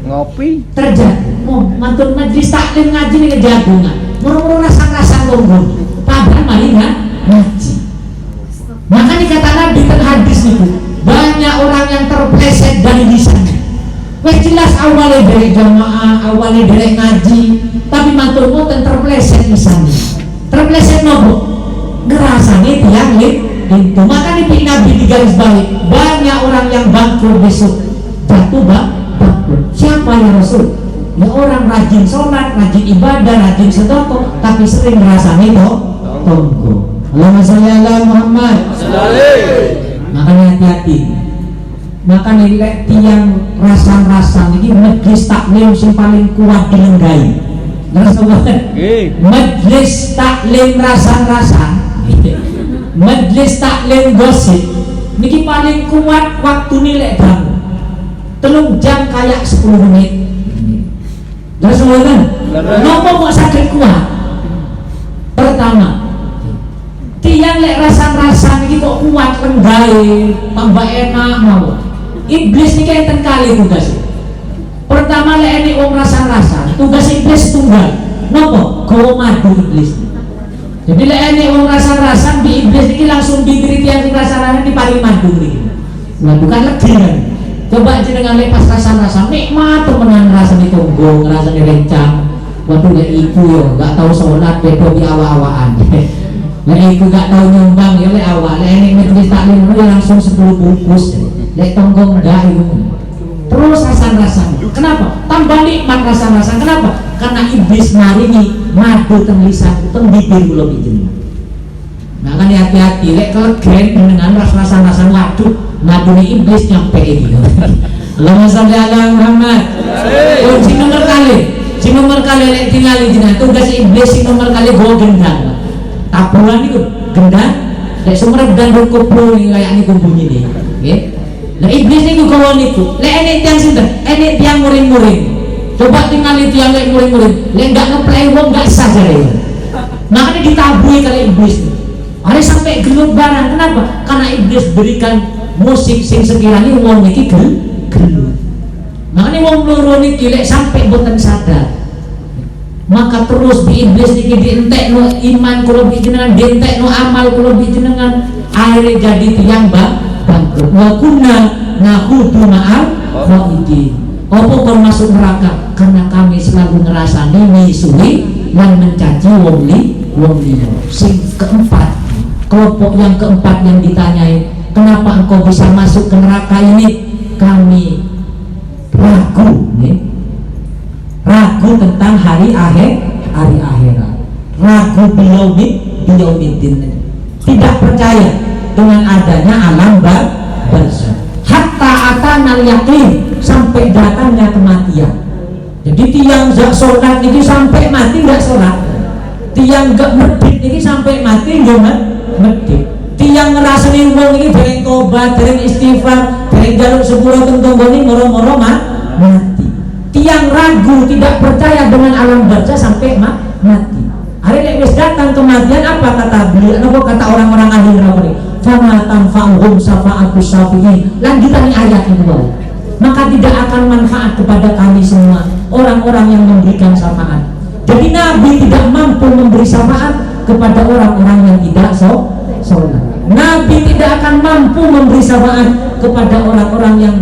ngopi terjadi. Mau mantul majelis taklim ngaji nih kejagungan, murmur rasa-rasa ngomong, padahal mari ngaji. Maka dikatakan di tengah hadis itu banyak orang yang terpleset dari lisannya. Wes jelas awalnya dari jamaah, awalnya dari ngaji, tapi mantul ngoten terpleset misalnya. Terpleset nopo? Ngerasane tiang itu. Maka di Nabi di garis balik banyak orang yang bangkrut besok jatuh bangkrut. Siapa ya Rasul? Ya orang rajin sholat, rajin ibadah, rajin sedekah, tapi sering ngerasane tonggo. Allahumma sholli ala Muhammad. Makanya hati-hati. Maka nilai tiang rasang-rasang ini majelis taklim yang paling kuat dilenggai. Majelis taklim rasang-rasang, majelis taklim gosip, ini paling kuat waktu nilai kamu. 3 jam kayak 10 menit. Terus kemudian, nopo kok sakit kuat? Pertama, tiang lek rasang-rasang ini kok kuat lenggai, tambah enak mau. Iblis ini kayak kali tugas. Pertama lek ini wong rasang-rasang, tugas iblis tunggal. Nopo? Kau madu iblis. Jadi lek ini wong rasang-rasang di iblis ini langsung diberi tiang rasang-rasang di paling madu ini. Nah bukan lagi kan. Coba jenengan lek pas rasang-rasang nikmat temenan rasane tonggo, rasane rencang. Waduh ya iku yo, gak tahu sholat bedo di awak-awakan. Lek iku gak tahu nyumbang ya lek awak, lek ini majelis taklim ya langsung 10 bungkus. Lek tonggo enggak itu. Terus rasan-rasan. Kenapa? Tambah nikmat rasan-rasan. Kenapa? Karena iblis maringi madu teng lisan, teng bibir kula jenengan. Nah kan hati-hati lek kelegen dengan rasan-rasan waduh, madune iblis nyampe iki. Allahumma sholli ala Muhammad. Oh, sing nomor kali lek tingali jenengan tugas iblis sing nomor kali go gendang. Tabuhan itu gendang, lek sumber dan kuplu kayak niku bunyi nggih. Lah iblis niku kawan niku. Lek enek tiang sinten? Enek tiang muring-muring. Coba tingali tiang lek muring-muring. Lek enggak ngeplay wong enggak sah jare. Makanya ditabui kali iblis. Are sampai gelut barang. Kenapa? Karena iblis berikan musik sing sekiranya wong iki gelut. Makanya wong loro niki lek sampai boten sadar. Maka terus di iblis niki dientekno iman kula jenengan, dientekno amal kula jenengan, akhirnya jadi tiang bangkrut. Wa kunna nakhudhu ma'al khaidin. Apa kon masuk neraka? Karena kami selalu ngerasani misuhi lan mencaci wong liya. Sing keempat, kelompok yang keempat yang ditanyai, kenapa engkau bisa masuk ke neraka ini? Kami ragu, ragu tentang hari akhirat, ragu biyaumiddin, tidak percaya dengan adanya alam barzakh. Hatta atanal yakin, sampai datangnya kematian. Jadi tiang gak sholat ini sampai mati gak sholat, tiang gak medit ini sampai mati gak medit, tiang ngerasani wong ini dereng tobat, dereng istighfar, dereng jaluk sepuluh tentang ini moro-moro mati. Tiang ragu, tidak percaya dengan alam barzakh sampai mati. Hari ini wis datang kematian, apa kata beliau? Apa kata orang-orang ahli neraka ini? Fama tanfa'uhum syafa'atus syafi'in. Lanjutan ayat kedua. Maka tidak akan manfaat kepada kami semua orang-orang yang memberikan syafaat. Jadi Nabi tidak mampu memberi syafaat kepada orang-orang yang tidak sholat. Nabi tidak akan mampu memberi syafaat kepada orang-orang yang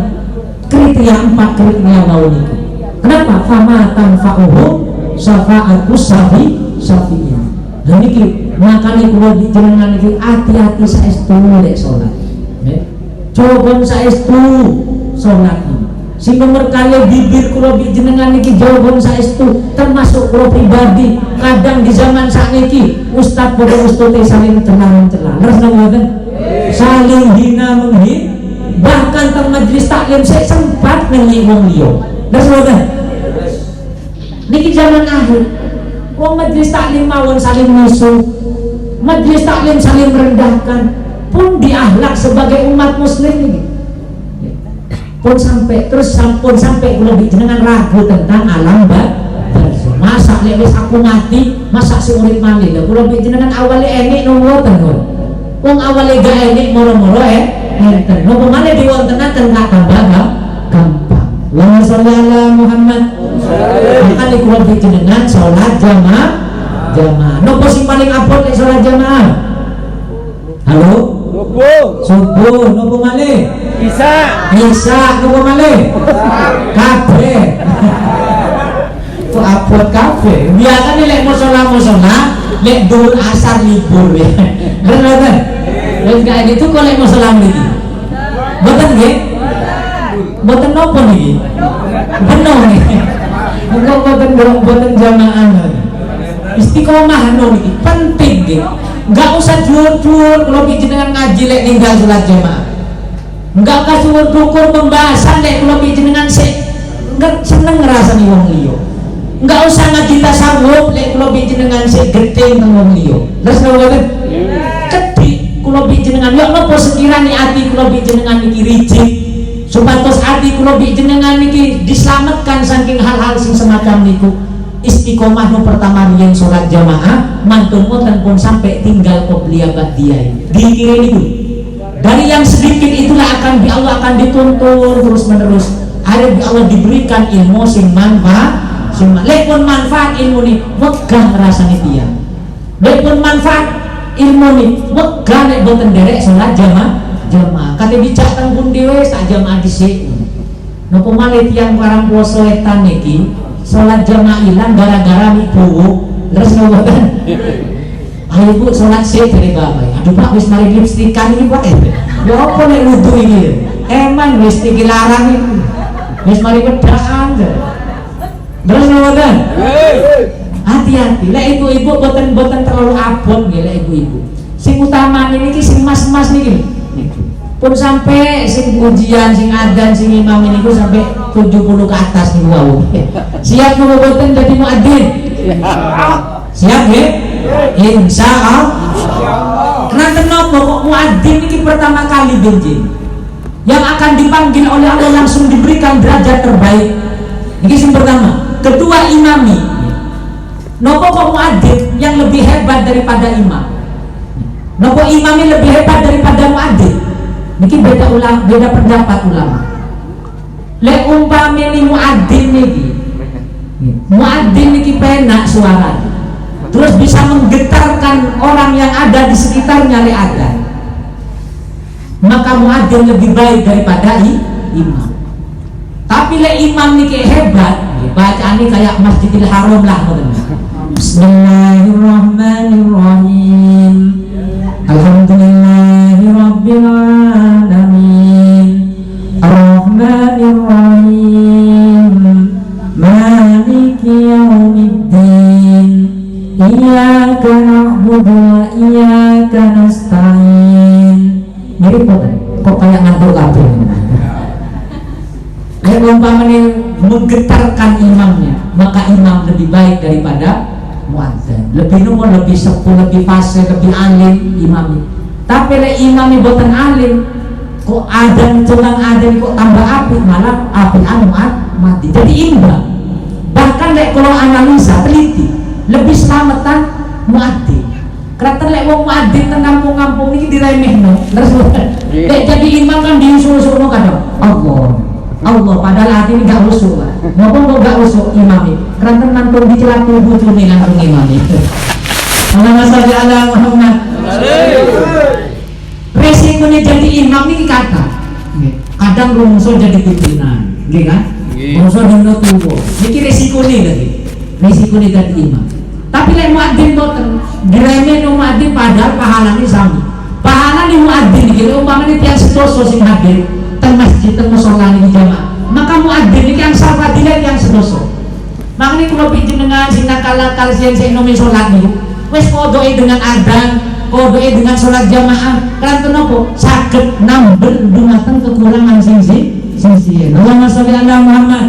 kriteria 4 kriteria maun itu. Kenapa? Fama tanfa'uhum syafa'atus syafi'in. Dan ini makanya kalau jenengan iki hati-hati saestu lek salat. Coba saestu salat. Sing nomor kali bibir kula jenengan iki jawaban saestu, termasuk kula pribadi. Kadang di zaman sakniki ustaz padha ustaze saling celah-celah. Terus ngoten. Saling hina menghina. Bahkan teng majelis taklim saya sempat ngenyi wong liya. Terus ngoten. Niki zaman akhir. Wong majelis taklim mawon saling musuh, majelis taklim saling merendahkan, pun diahlak sebagai umat muslim ini. Pun sampai kalau jenengan ragu tentang alam barzakh. Masa lek wis aku mati, masa si urip malih. Lah kula jenengan awale enik ngoten kok. Wong awale gak enik moro-moro enten. Nopo malih diwontenaken gak tambah gampang. Allahumma sholli ala Muhammad. Makanya kalau jenengan sholat jamaah. Nopo sing paling abot nek sholat jamaah? Halo? Subuh. Nopo malih? Isa. Nopo malih? Kabeh. Kok abot kabeh? Biasane lek musala lek dhuwur asar libur ya. Bener. Wis gak gitu kok lek musala mriki. Mboten nggih? Mboten nopo niki? Bener nggih. Engkau boten jamaah istiqomah niki penting nggih. Enggak usah jur-jur kalau jenengan ngaji lek ninggal salat jamaah. Enggak kasih dukur pembahasan lek kalau jenengan enggak seneng ngrasani wong liya. Enggak usah ngaji tasawuf lek kalau jenengan gedhe nang wong liya. Terus ngoten. Kedhi kula jenengan yo napa sekirane ati kula jenengan iki rijik, supados ati kula jenengan niki diselamatkan saking hal-hal sing semacam niku. Istiqomah no pertama riyen sholat jamaah, mantun moten pun sampai tinggal qobliyah ba'diyah. Dikira niku. Dari yang sedikit itulah Allah akan dituntun terus menerus. Ada Allah diberikan ilmu sing manfaat, lekun manfaat ilmu ni wegah ngrasani tiyang. Lekun manfaat ilmu ni wegah nek boten derek sholat jamaah. Kate dicak teng pundi wis tak jamaah dhisik. Napa malih tiyang parang poso etan niki sholat jamaah ilang gara-gara niku. Terus ngoten. Ayo Bu sholat sih dari bapak. Aduh Pak wis mari lipstikan ini Pak. Ya apa nek wudu iki? Eman wis iki larang iki. Wis mari wedaan. Terus ngoten. Hati-hati. Lek ibu-ibu boten terlalu abot nggih lek ibu-ibu. Sing utama niki sing mas-mas niki. Pun sampai sing ujian, sing adzan, sing imam ini ku sampai 70 ke atas nih wow. Siap ngoboten jadi muadzin? Siap ya? Insya Allah. Kenapa kok muadzin ini pertama kali benjing yang akan dipanggil oleh Allah langsung diberikan derajat terbaik. Ini yang pertama. Kedua imami. Nopo kok muadzin yang lebih hebat daripada imam? Nopo imami lebih hebat daripada muadzin? Niki beda pendapat ulama. Lek umpame ni muadzin niki penak suara. Terus bisa menggetarkan orang yang ada di sekitarnya lek adzan. Maka muadzin lebih baik daripada imam. Tapi lek imam niki hebat, bacaane kayak Masjidil Haram lah ngoten. Bismillahirrahmanirrahim. Alhamdulillahi rabbil alamin. Ar-Rahmanirrahim. Maliki yaumiddin. Iyyaka na'budu wa iyyaka nasta'in. Mirip kok kayak ngantuk kabeh. Kayak umpamanya menggetarkan imamnya, maka imam lebih baik daripada muadzin. Lebih nomor, lebih sepuh, lebih fasih, lebih alim imamnya. Tapi lek imamnya boten alim, kok adzan tulang adzan kok tambah api, malah api mati. Jadi imbang. Bahkan lek kalau analisa teliti, lebih selamatan muadzin. Karena lek wong muadzin nang kampung-kampung iki diremehno. Terus lek jadi imam kan diusul-usulno kadang. Allah padahal hati ini gak usuk, maupun kok gak usuk imamnya. Karena nantung dicelaki bujuni langsung imamnya. Allahumma sholli ala Muhammad. Resikonya jadi imam ini kata, kadang rumso jadi pimpinan, gitu kan? Rumso dino tuwo. Ini resikonya tadi, resikonya jadi imam. Tapi lek muadzin boten, diremehin muadzin padahal pahalanya sama. Pahala di muadzin iki umpamane tiyang sedoso sing hadir teng masjid teng musala niki jamaah, maka muadzin iki yang fadilah yang sedoso. Makanya kalau jenengan sing nakal-nakal sing nomi salat niku wis kodoke dengan adzan, kodoke dengan salat jamaah, kanten napa saged nambel dumateng kekurangan sing Allahumma sholli ala Muhammad.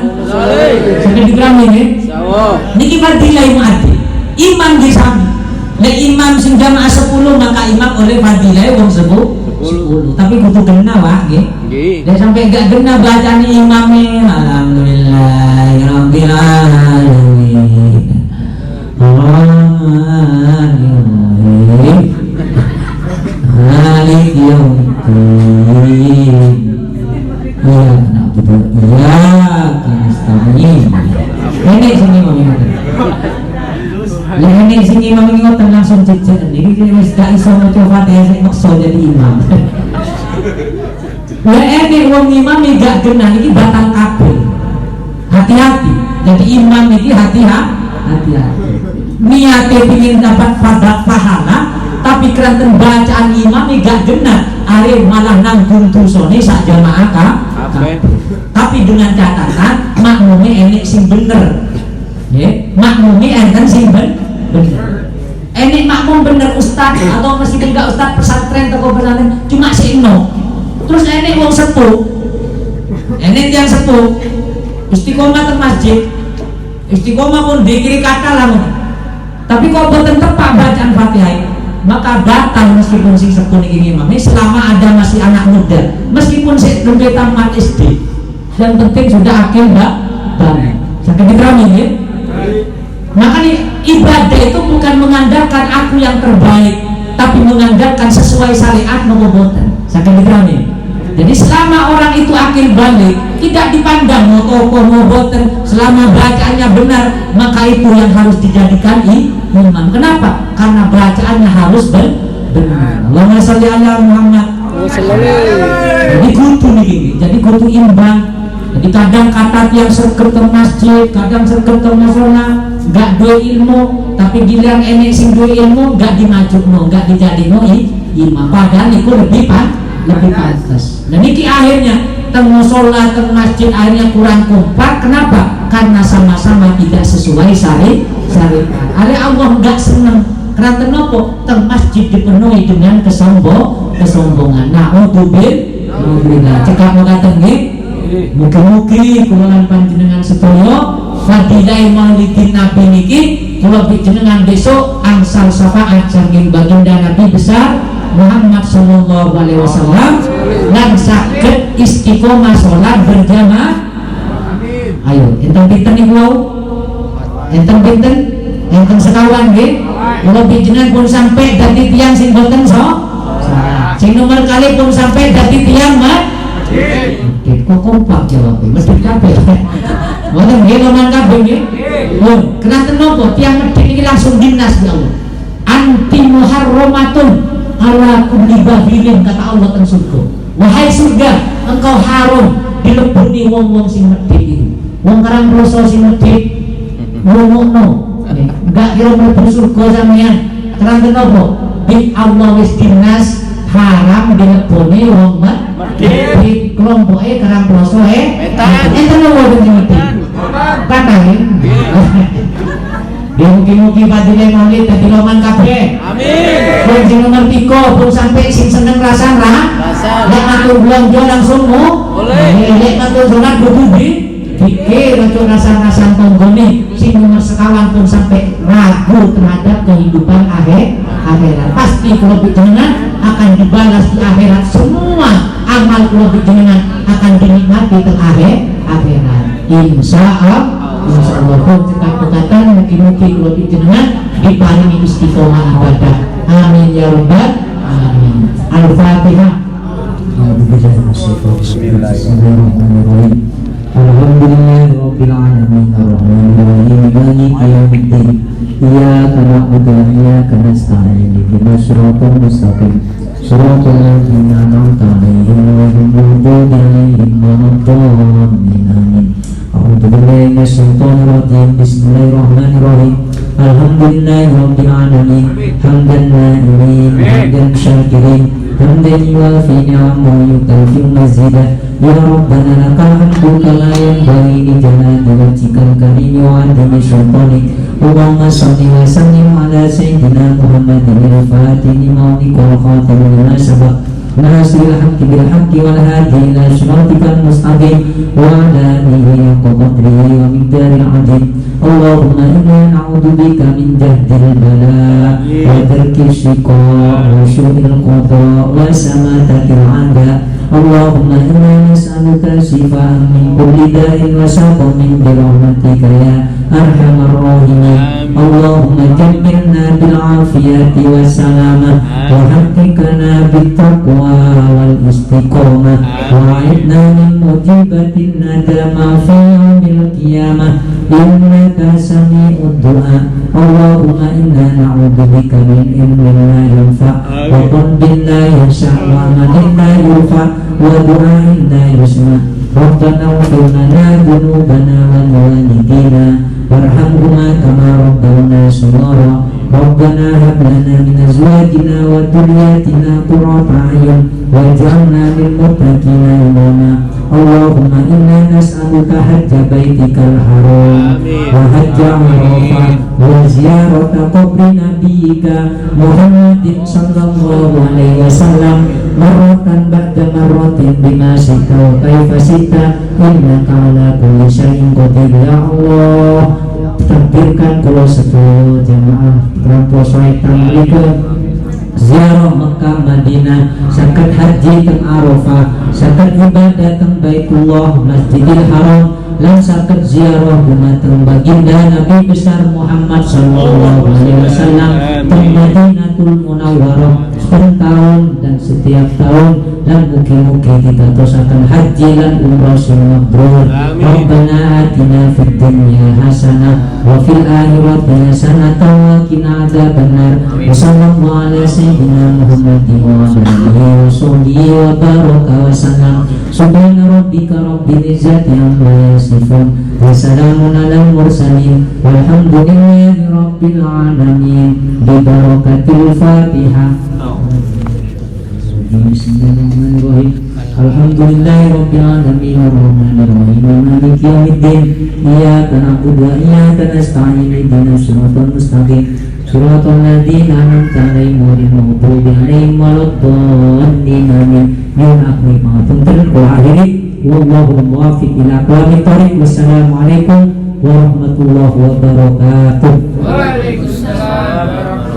Sampai dikrami nggih. Niki fadilah muadzin. Imam di sami. Nek imam sing jamaah 10 maka imam oleh fadilah wong 10. Tapi kudu kena wae nggih. Nek sampai gak kena bacaan imame alhamdulillahirabbil alamin. Malik yaumiddin. Ya na'budu wa iyyaka nasta'in. Ini sing imam ngoten. Lah ini sing imam ngoten langsung cecek. Iki wis gak iso maca Fatihah sing maksa jadi imam. Lah ini wong imam gak genah iki batal kabeh. Hati-hati. Jadi imam iki hati-hati. Niate pengin dapat pahala, tapi keranten bacaan imam gak genah, are malah nanggung dosane sak jamaah kabeh. Tapi dengan catatan makmume enek sing bener. Nggih, makmume enten sing bener. Enek makmum bener ustaz atau meskipun gak ustaz pesantren atau pesantren cuma sino. Terus enek wong sepuh. Enek yang sepuh. Istiqomah teng masjid. Istiqomah pun dikiri kata lah. Tapi kok boten tepak bacaan Fatihah, maka batal meskipun sing sepuh niki imam. Selama ada masih anak muda, meskipun sik nembe tamat SD. Yang penting sudah akil banget. Sakit diterami ya. Makanya ibadah itu bukan mengandalkan aku yang terbaik, tapi mengandalkan sesuai syariat nopo boten. Sakit diterami. Jadi selama orang itu akil balik, tidak dipandang mau tokoh mau boten, selama bacaannya benar, maka itu yang harus dijadikan imam. Kenapa? Karena bacaannya harus benar. Allahumma sholli ala Muhammad. Jadi kudu nih, jadi kudu imbang. Jadi kadang kata yang sergep ke masjid, kadang sergep ke musola, gak dua ilmu, tapi giliran enek sing dua ilmu, gak dimajukno, gak dijadino imam. Padahal itu lebih pantas. Dan ini akhirnya teng musola, teng masjid akhirnya kurang kompak. Kenapa? Karena sama-sama tidak sesuai syariat. Ada Allah gak seneng. Karena nopo teng masjid dipenuhi dengan kesombongan. Na'udzubillah. Cekap mau kata nggih. Mugi-mugi kula panjenengan sedaya fadilah maulidin nabi niki kula panjenengan besok angsal syafaat saking baginda Nabi besar Muhammad sallallahu alaihi wasallam lan saged istiqomah salat berjamaah. Ayo enten pinten niku wau? Enten pinten? Enten sekawan nggih. Kula panjenengan pun sampai dadi tiyang sing boten sing nomor kali pun sampai dadi tiyang kok kompak jawabnya, mesti kabeh. Wonten nggih loman kabeh nggih. Kenapa nopo tiyang medhit iki langsung dinas ya Allah. Anti muharramatun ala kulli bahilin kata Allah teng surga. Wahai surga, engkau haram dilebuni wong-wong sing medhit iki. Wong karang proso sing medhit ngomongno. enggak kira mlebu surga sampeyan. Keranten apa? Bi Allah wis dinas haram dileboni wong medhit kelompoke kerang ploso enten lho mboten medhit katahe mugi-mugi padine maulid dadi loman kabeh amin pun sing nomor 3 pun sampai sing seneng rasan lek matur belanja langsung lek matur salat kudu pikir untuk rasan-rasan tonggone sing nomor sekawan pun sampai ragu terhadap kehidupan akhirat pasti kalau jenengan akan dibalas di akhirat, semua amal kalau jenengan akan dinikmati di akhirat insya Allah pun cekat-cekatan mungkin-mungkin kalau jenengan diparingi istiqomah ibadah amin ya rabbal alamin. Al-Fatihah. Bismillahirrahmanirrahim. Alhamdulillahirabbil alamin arrahmanirrahim maliki yaumiddin iyyaka na'budu wa iyyaka nasta'in ihdinas siratal mustaqim siratal ladzina an'amta 'alaihim ghairil maghdubi 'alaihim waladdallin amin. A'udzu billahi minasyaitonir rajim. Bismillahirrahmanirrahim. Alhamdulillahirabbil alamin hamdan na'imin hamdan syakirin hamdan yuwafi ni'amahu yukafi mazidah. Ya Rabbana lakal hamdu kama yanbaghi li jalali wajhikal karim wa 'azimi sultanik. Allahumma shalli wa sallim ala sayyidina Muhammadin al-fatih lima ughliqa wal khatim lima sabaq nasiril haqqi bil haqqi wal hadi ila siratikal mustaqim wa ala alihi haqqa qadrihi wa miqdaril 'azim. Allahumma inna na'udzu bika min jahdil bala wa tarki shiqa wa syu'il qada wa samatatil 'ada. Allahumma inna nas'aluka shifaan min kulli da'in wa saqamin bi rahmatika ya arhamar rahimin. Allahumma jammilna bil afiyati was salamah wa haqqina bit taqwa wal istiqamah wa a'idna min mujibatin nadama fi yaumil qiyamah innaka sami'ud du'a. Allahumma inna na'udzu bika min ilmin la yanfa' wa qalbin la yasha' wa amalin la yurfa' wa du'ain la yusma'. Rabbana ighfir lana dhunubana wa liwalidina warhamhuma kama rabbawna shighara. Rabbana hab lana min azwajina wa dhurriyyatina qurrata a'yun waj'alna lil muttaqina imama. Allahumma inna nas'aluka hajja baitikal haram wa hajja Arafah wa ziyarata qabri nabiyyika Muhammadin sallallahu alaihi wasallam marratan ba'da marratin bima syi'ta wa kaifa syi'ta innaka ala kulli syai'in qadir. Ya Allah, takbirkan kula sedaya jamaah ramposo tamlikeun ziarah Mekah Madinah saged haji teng Arafah saged ibadah teng Baitullah Masjidil Haram lan saged ziarah dumateng baginda Nabi besar Muhammad sallallahu alaihi wasallam teng Madinatul Munawwarah setahun dan setiap tahun dan mugi-mugi ditatosaken haji lan umrah sing mabrur. Rabbana atina fid dunya hasanah wa fil akhirati hasanah wa qina adzabannar. Sallallahu ala sayyidina Muhammadin wa ala alihi wa sahbihi wa baraka wa sallam. Subhana rabbika rabbil izzati amma yasifun wa salamun alal mursalin walhamdulillahi rabbil alamin bi barakatil Fatihah. Bismillahirrahmanirrahim. Alhamdulillahirabbil alamin arrahmanirrahim maliki yaumiddin iyyaka na'budu wa iyyaka nasta'in ihdinas siratal mustaqim siratal ladzina an'amta 'alaihim ghairil maghdubi 'alaihim waladdallin amin. Ya akhi ma'atum wa akhiri wallahu muwaffiq ila aqwamit thoriq. Wassalamualaikum warahmatullahi wabarakatuh. Waalaikumsalam.